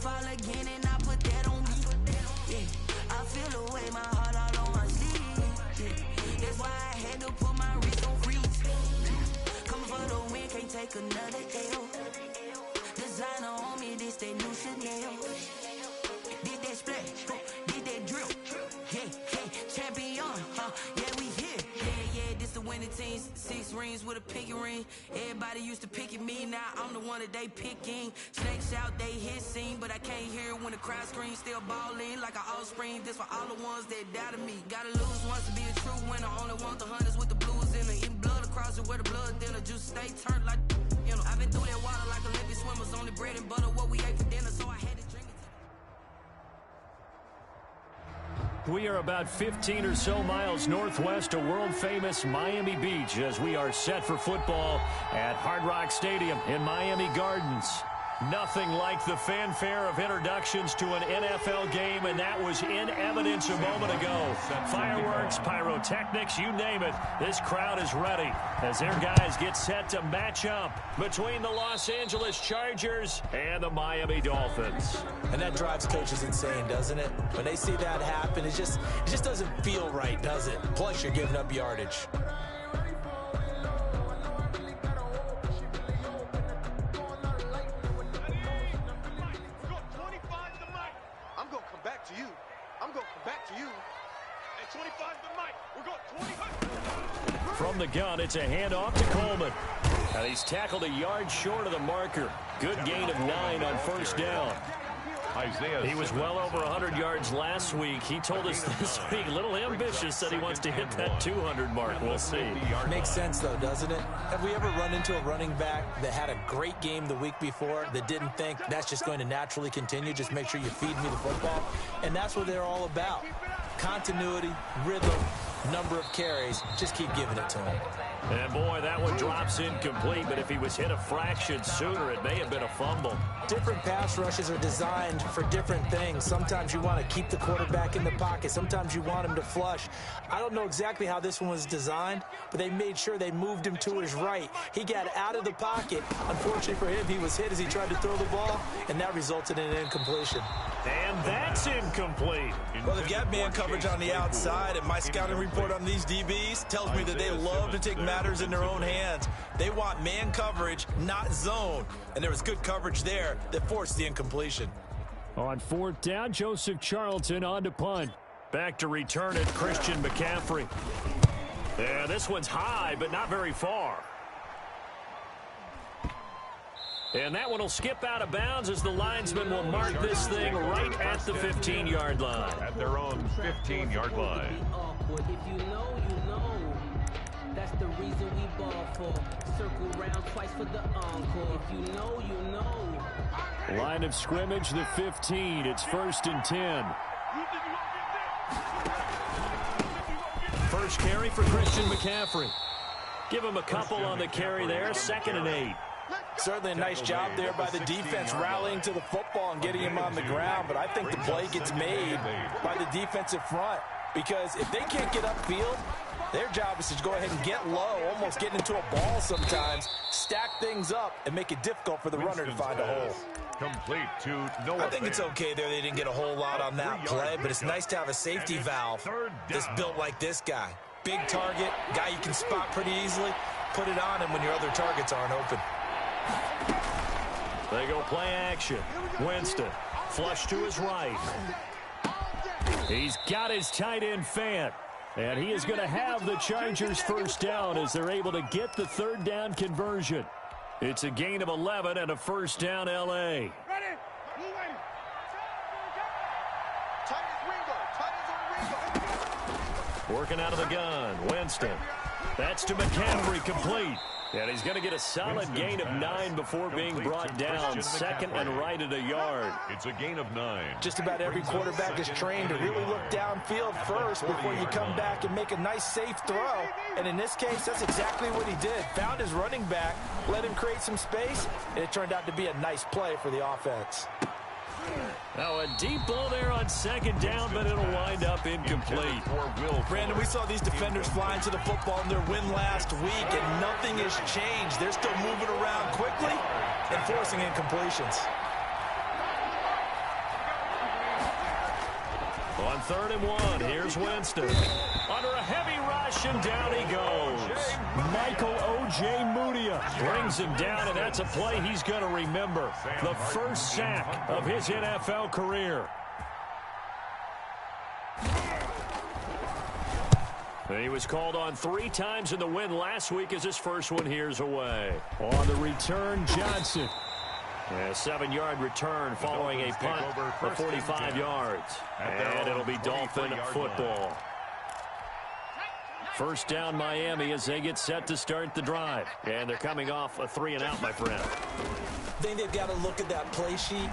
fall again and I put that on me. Yeah, I feel the way, my heart all on my sleeve. Yeah, that's why I had to put my wrist on freeze. Coming for the win, can't take another L. Designer on me, this that new Chanel. Did that splash, did that drill. Yeah, champion, yeah, we here. Yeah, this the winning team. 6 rings with a pinky ring. Everybody used to pick at me, now I'm the one that they picking. Snakes out, they hit scene, but I can't hear it when the crowd screams. Still balling like an offspring. This for all the ones that doubted me. Gotta lose once to be a true winner. Only want the hunters with the blues in it. Eating blood across it where the blood dinner. Juice stay turned like, you know. I've been through that water like Olympic swimmers. Only bread and butter, what we ate for dinner, so I had to drink it. We are about 15 or so miles northwest of world-famous Miami Beach as we are set for football at Hard Rock Stadium in Miami Gardens. Nothing like the fanfare of introductions to an NFL game, and that was in evidence a moment ago. Fireworks, pyrotechnics, you name it. This crowd is ready as their guys get set to match up between the Los Angeles Chargers and the Miami Dolphins. And that drives coaches insane, doesn't it? When they see that happen, it just doesn't feel right, does it? Plus, you're giving up yardage. From the gun, it's a handoff to Coleman. And he's tackled a yard short of the marker. Good gain of 9 on first down. He was well over 100 yards last week. He told us this week, a little ambitious, that he wants to hit that 200 mark. We'll see. Makes sense, though, doesn't it? Have we ever run into a running back that had a great game the week before that didn't think that's just going to naturally continue? Just make sure you feed me the football. And that's what they're all about. Continuity, rhythm, number of carries. Just keep giving it to him. And boy, that one drops incomplete, but if he was hit a fraction sooner, it may have been a fumble. Different pass rushes are designed for different things. Sometimes you want to keep the quarterback in the pocket. Sometimes you want him to flush. I don't know exactly how this one was designed, but they made sure they moved him to his right. He got out of the pocket. Unfortunately for him, he was hit as he tried to throw the ball, and that resulted in an incompletion. And that's incomplete. Well, they've got man coverage on the outside, and my scouting report on these DBs tells me that they love to take matters in their own hands. They want man coverage, not zone. And there was good coverage there that forced the incompletion. On 4th down, Joseph Charlton on to punt. Back to return it, Christian McCaffrey. Yeah, this one's high, but not very far. And that one will skip out of bounds as the linesman will mark this thing right at the 15-yard line. At their own 15-yard line. If you know, you know. That's the reason we ball for. Circle round twice for the encore. If you know, you know. Line of scrimmage, the 15. It's 1st and 10. First carry for Christian McCaffrey. Give him a couple on the carry there. 2nd and 8. Certainly a nice job there by the defense rallying to the football and getting him on the ground, but I think the play gets made by the defensive front because if they can't get upfield, their job is to go ahead and get low, almost get into a ball sometimes, stack things up, and make it difficult for the runner to find a hole. Complete to Noah. I think it's okay there. They didn't get a whole lot on that play, but it's nice to have a safety valve that's built like this guy. Big target, guy you can spot pretty easily. Put it on him when your other targets aren't open. They go play action. Winston, flush to his right. He's got his tight end Fant. And he is going to have the Chargers first down as they're able to get the 3rd down conversion. It's a gain of 11 and a first down L.A. Working out of the gun. Winston. That's to McCaffrey, complete. And he's going to get a solid gain of 9 before being brought down. 2nd and right at a yard. It's a gain of 9. Just about every quarterback is trained to really look downfield first before you come back and make a nice, safe throw. And in this case, that's exactly what he did. Found his running back, let him create some space, and it turned out to be a nice play for the offense. Now a deep ball there on 2nd down, but it'll wind up incomplete. Brandon, we saw these defenders flying to the football in their win last week, and nothing has changed. They're still moving around quickly and forcing incompletions. On 3rd and 1, here's Winston. Under a heavy rush, and down he goes. Michael O.J. Mudia brings him down, and that's a play he's going to remember. The first sack of his NFL career. He was called on 3 times in the win last week as his first one here's away. On the return, Johnson. A 7-yard return following a punt for 45 yards. And it'll be Dolphin football. First down Miami as they get set to start the drive. And they're coming off a 3-and-out, my friend. I think they've got to look at that play sheet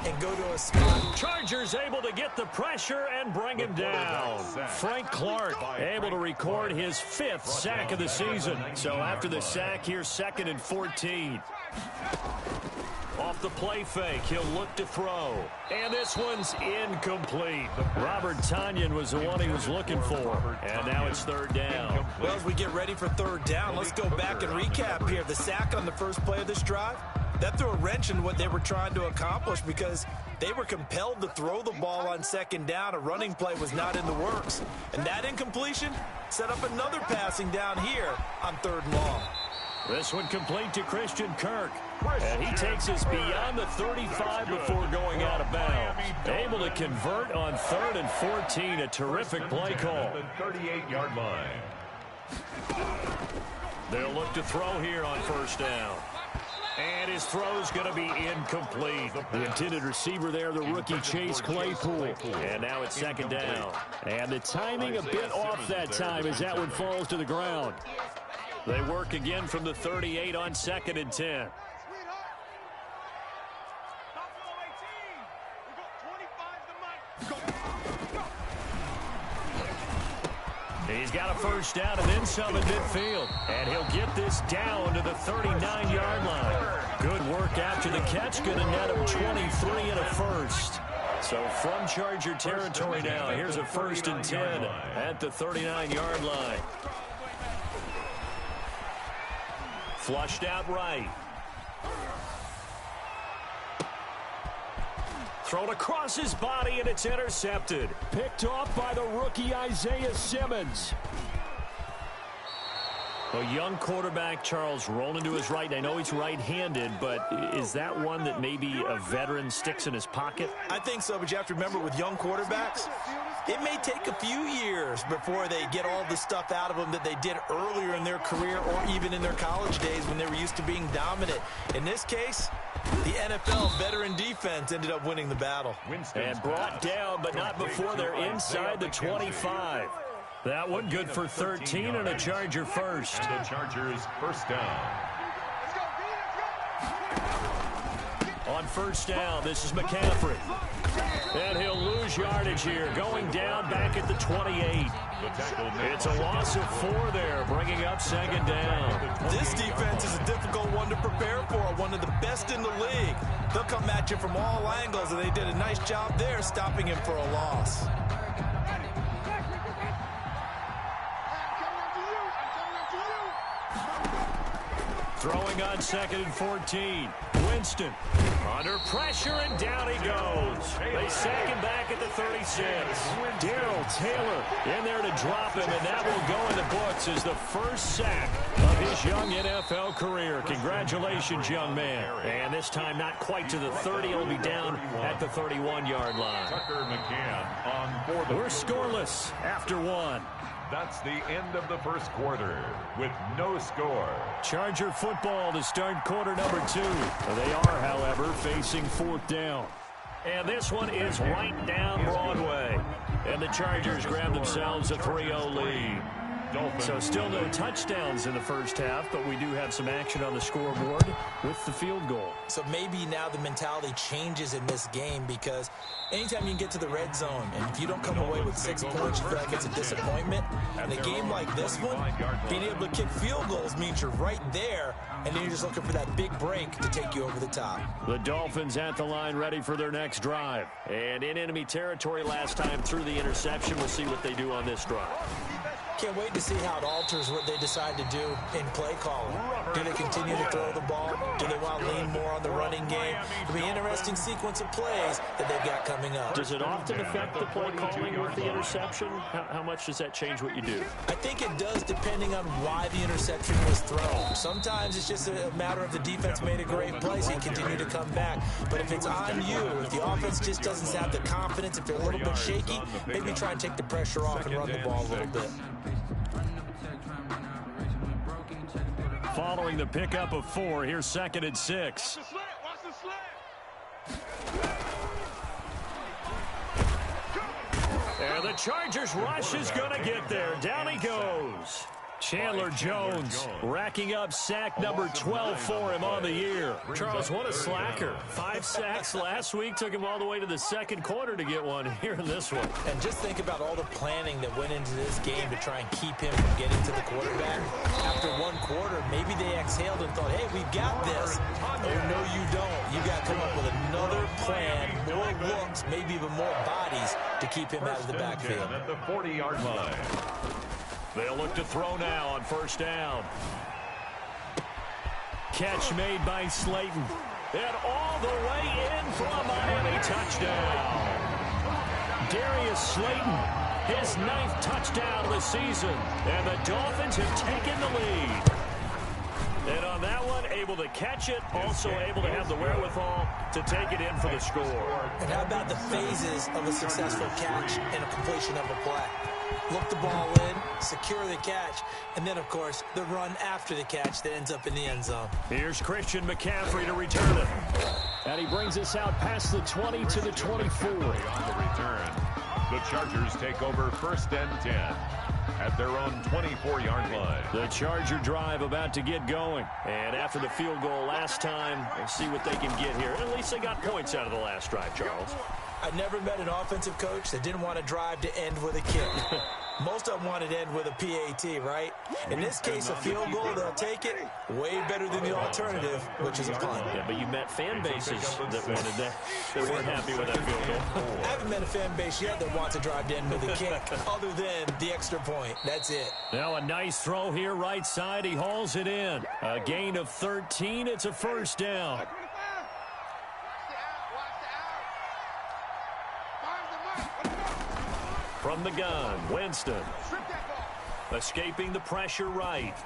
and go to a spot. Chargers able to get the pressure and bring him down. Frank Clark able to record his 5th sack of the season. So after the sack, here's 2nd and 14. Off the play fake, he'll look to throw. And this one's incomplete. Robert Tonyan was the one he was looking for. And now it's 3rd down. Well, as we get ready for 3rd down, let's go back and recap here. The sack on the first play of this drive, that threw a wrench in what they were trying to accomplish because they were compelled to throw the ball on 2nd down. A running play was not in the works. And that incompletion set up another passing down here on 3rd and long. This one complete to Christian Kirk. And he takes us beyond the 35 before going out of bounds. Able to convert on 3rd and 14. A terrific play call. 38-yard line. They'll look to throw here on 1st down. And his throw's going to be incomplete. The intended receiver there, the rookie Chase Claypool. And now it's 2nd down. And the timing a bit off that time as that one falls to the ground. They work again from the 38 on 2nd and 10. He's got a first down and then some in midfield. And he'll get this down to the 39-yard line. Good work after the catch. Going to net him 23 and a first. So from Charger territory now, here's a 1st and 10 at the 39-yard line. Flushed out right. Thrown across his body, and it's intercepted. Picked off by the rookie Isaiah Simmons. A young quarterback, Charles, rolling to his right. I know he's right-handed, but is that one that maybe a veteran sticks in his pocket? I think so, but you have to remember with young quarterbacks, it may take a few years before they get all the stuff out of them that they did earlier in their career or even in their college days when they were used to being dominant. In this case, the NFL veteran defense ended up winning the battle. And brought down, but not before they're inside the 25. That one good for 13 and a Charger first. And the Chargers first down. On 1st down, this is McCaffrey. And he'll lose yardage here, going down back at the 28. It's a loss of 4 there, bringing up 2nd down. This defense is a difficult one to prepare for, one of the best in the league. They'll come at you from all angles, and they did a nice job there stopping him for a loss. Throwing on 2nd and 14. Winston under pressure, and down he goes. They sack him back at the 36. Darrell Taylor in there to drop him, and that will go in the books as the first sack of his young NFL career. Congratulations, young man. And this time not quite to the 30. He'll be down at the 31-yard line. Tucker McCann on board. We're scoreless after 1. That's the end of the first quarter with no score. Charger football to start quarter number 2. They are, however, facing 4th down. And this one is right down Broadway. And the Chargers grab themselves a 3-0 lead. So still no touchdowns in the first half, but we do have some action on the scoreboard with the field goal. So maybe now the mentality changes in this game because anytime you can get to the red zone, and if you don't come away with 6 points, you feel like it's a disappointment. In a game like this one, being able to kick field goals means you're right there, and then you're just looking for that big break to take you over the top. The Dolphins at the line ready for their next drive. And in enemy territory last time through the interception. We'll see what they do on this drive. Can't wait to see how it alters what they decide to do in play calling. Do they continue to throw the ball? Do they want to lean more on the running game? It'll be an interesting sequence of plays that they've got coming up. Does it often affect the play calling with the interception? How much does that change what you do? I think it does, depending on why the interception was thrown. Sometimes it's just a matter of the defense made a great play, so you continue to come back. But if it's on you, if the offense just doesn't have the confidence, if they're a little bit shaky, maybe try and take the pressure off and run the ball a little bit. Following the pickup of 4, here's 2nd and 6. And the Chargers rush is going to get there. Down he goes. Chandler Jones racking up sack number 12 for him on the year. Charles, what a slacker. 5 sacks last week. Took him all the way to the 2nd quarter to get one here in this one. And just think about all the planning that went into this game to try and keep him from getting to the quarterback. After 1 quarter, maybe they exhaled and thought, hey, we've got this. Oh, no, you don't. You got to come up with another plan, more looks, maybe even more bodies to keep him out of the backfield. At the 40-yard line. They'll look to throw now on 1st down. Catch made by Slayton. And all the way in for a Miami touchdown. Darius Slayton, his 9th touchdown of the season. And the Dolphins have taken the lead. And on that one, able to catch it, also able to have the wherewithal to take it in for the score. And how about the phases of a successful catch and a completion of a play? Look the ball in, secure the catch, and then, of course, the run after the catch that ends up in the end zone. Here's Christian McCaffrey to return it. And he brings us out past the 20 to the 24. On the return, the Chargers take over 1st and 10 at their own 24-yard line. The Charger drive about to get going. And after the field goal last time, we'll see what they can get here. At least they got points out of the last drive, Charles. I never met an offensive coach that didn't want to drive to end with a kick. Most of them wanted to end with a PAT, right? In this case, a field goal, they'll take it way better than the alternative, which is a punt. Yeah, but you met fan bases that wanted that. They weren't happy with that field goal. I haven't met a fan base yet that wants to drive to end with a kick, other than the extra point. That's it. Now a nice throw here, right side. He hauls it in. A gain of 13. It's a 1st down. From the gun, Winston. Escaping the pressure right.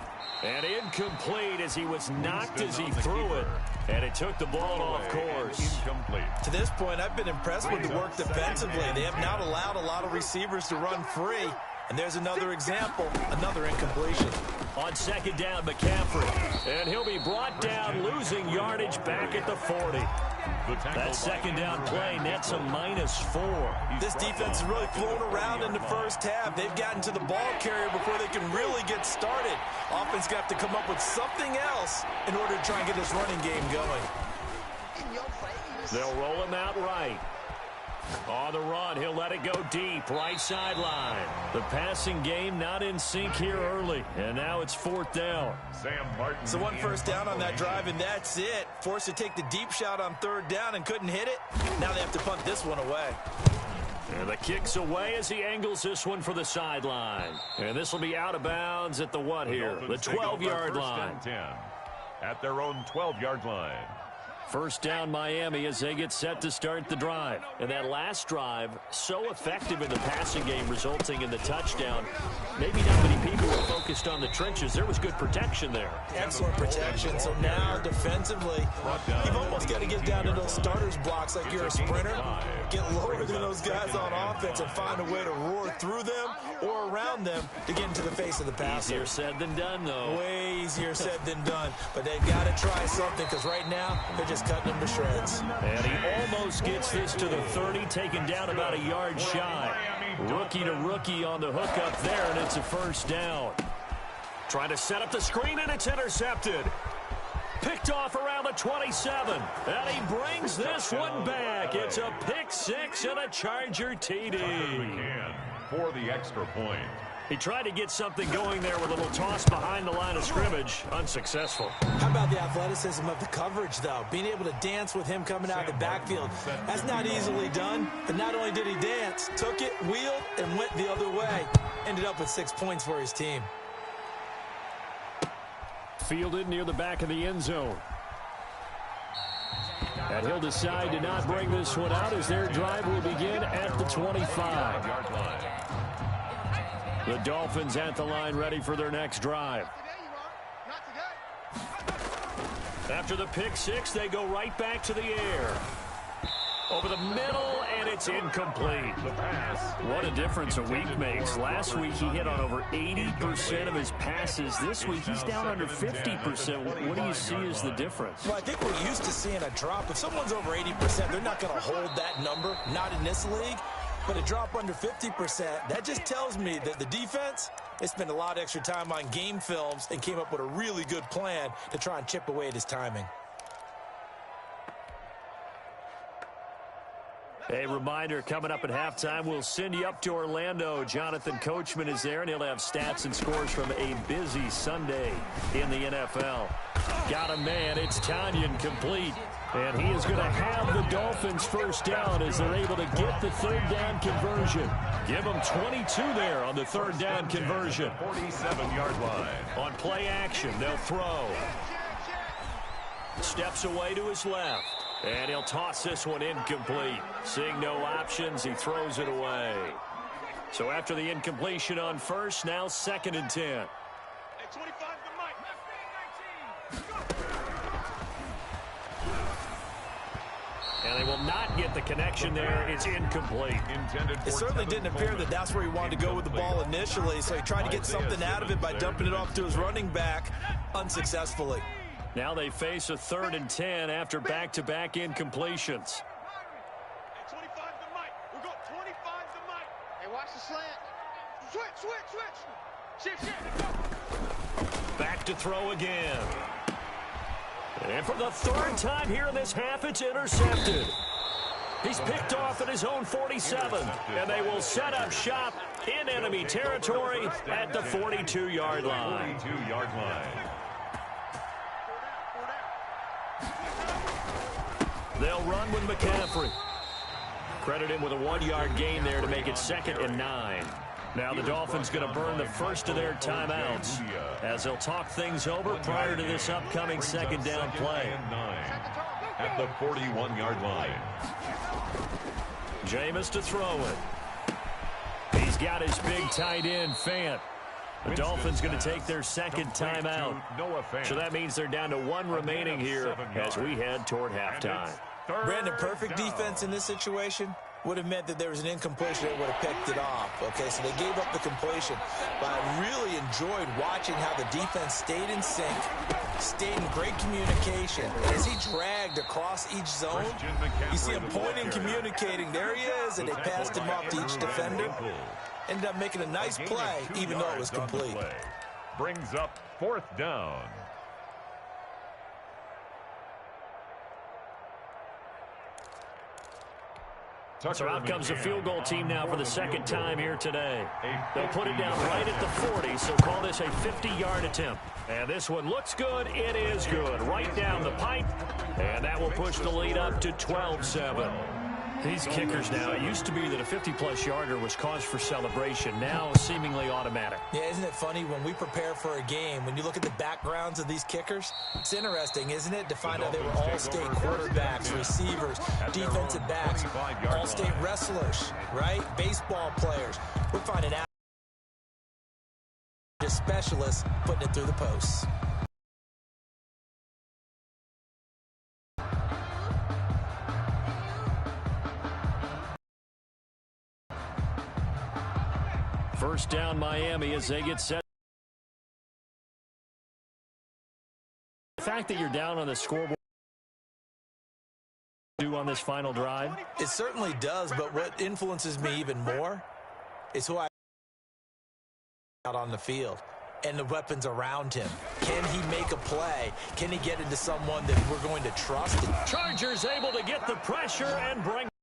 And incomplete as he was knocked as he threw it. And it took the ball off course. Incomplete. To this point, I've been impressed with the work defensively. They have not allowed a lot of receivers to run free. And there's another example, another incompletion. On 2nd down, McCaffrey. And he'll be brought down, losing yardage back at the 40. That 2nd down play nets a -4. This defense has really flown around in the first half. They've gotten to the ball carrier before they can really get started. Offense got to come up with something else in order to try and get this running game going. They'll roll him out right. On the run, he'll let it go deep, right sideline. The passing game not in sync here early, and now it's 4th down. Sam Martin. So 1 first down on that drive, and that's it. Forced to take the deep shot on 3rd down and couldn't hit it. Now they have to punt this one away. And the kick's away as he angles this one for the sideline. And this will be out of bounds at the what here? The 12-yard line. 1st and 10 at their own 12-yard line. 1st down Miami as they get set to start the drive. And that last drive, so effective in the passing game, resulting in the touchdown. Maybe not many people were focused on the trenches. There was good protection there. Excellent protection. So now defensively, you've almost got to get down to those starters blocks like you're a sprinter. Get lower than those guys on offense and find a way to roar through them or around them to get into the face of the passer. Easier said than done, though. Way easier said than done. But they've got to try something because right now they're just cutting them to shreds. And he almost gets this to the 30, taken down about a yard shy. Rookie to rookie on the hook up there, and it's a 1st down. Trying to set up the screen, and it's intercepted. Picked off around the 27, and he brings this one back. It's a pick 6 and a Charger TD. For the extra point. He tried to get something going there with a little toss behind the line of scrimmage. Unsuccessful. How about the athleticism of the coverage, though? Being able to dance with him coming out of the backfield. That's not easily done. But not only did he dance, took it, wheeled, and went the other way. Ended up with 6 points for his team. Fielded near the back of the end zone. And he'll decide to not bring this one out as their drive will begin at the 25-yard line. The Dolphins at the line ready for their next drive. After the pick six, they go right back to the air. Over the middle, and it's incomplete. What a difference a week makes. Last week, he hit on over 80% of his passes. This week, he's down under 50%. What do you see as the difference? Well, I think we're used to seeing a drop. If someone's over 80%, they're not going to hold that number, not in this league. But a drop under 50%, that just tells me that the defense, they spent a lot of extra time on game films and came up with a really good plan to try and chip away at his timing. A reminder, coming up at halftime, we'll send you up to Orlando. Jonathan Coachman is there, and he'll have stats and scores from a busy Sunday in the NFL. Got a man. It's Tanyan complete. And he is going to have the Dolphins first down as they're able to get the third down conversion. Give them 22 there on the third down conversion. 47-yard line. On play action, they'll throw. Steps away to his left. And he'll toss this one incomplete. Seeing no options, he throws it away. So after the incompletion on first, now 2nd and 10. And they will not get the connection there. It's incomplete. It certainly didn't appear that that's where he wanted to go with the ball initially, so he tried to get something out of it by dumping it off to his running back unsuccessfully. Now they face a 3rd and 10 after back-to-back incompletions. 25 to Mike. We've got 25 to Mike. Hey, watch the slant. Switch. Shift. Back to throw again. And for the 3rd time here in this half, it's intercepted. He's picked off at his own 47, and they will set up shop in enemy territory at the 42-yard line. 42-yard line. They'll run with McCaffrey. Credit him with a 1-yard gain there to make it 2nd and 9. Now the Dolphins going to burn the first of their timeouts as they'll talk things over prior to this upcoming 2nd down play. At the 41-yard line. Jameis to throw it. He's got his big tight end, Fant. The Dolphins going to take their 2nd timeout. So that means they're down to 1 remaining here as we head toward halftime. Brandon, perfect defense in this situation would have meant that there was an incompletion that would have picked it off. Okay, so they gave up the completion. But I really enjoyed watching how the defense stayed in sync, stayed in great communication. And as he dragged across each zone, you see him pointing, communicating. There he is, and they passed him off to each defender. Ended up making a nice play, even though it was complete. Brings up 4th down. So out comes the field goal team now for the 2nd time here today. They'll put it down right at the 40, so call this a 50-yard attempt. And this one looks good. It is good. Right down the pipe. And that will push the lead up to 12-7. These kickers now, it used to be that a 50-plus yarder was cause for celebration. Now seemingly automatic. Yeah, isn't it funny when we prepare for a game, when you look at the backgrounds of these kickers, it's interesting, isn't it, to find out they were all-state quarterbacks, receivers, defensive backs, all-state wrestlers, right? Baseball players. We're finding out just specialists putting it through the posts. First down Miami as they get set. The fact that you're down on the scoreboard do on this final drive? It certainly does, but what influences me even more is who I out on the field and the weapons around him. Can he make a play? Can he get into someone that we're going to trust? Chargers able to get the pressure and bring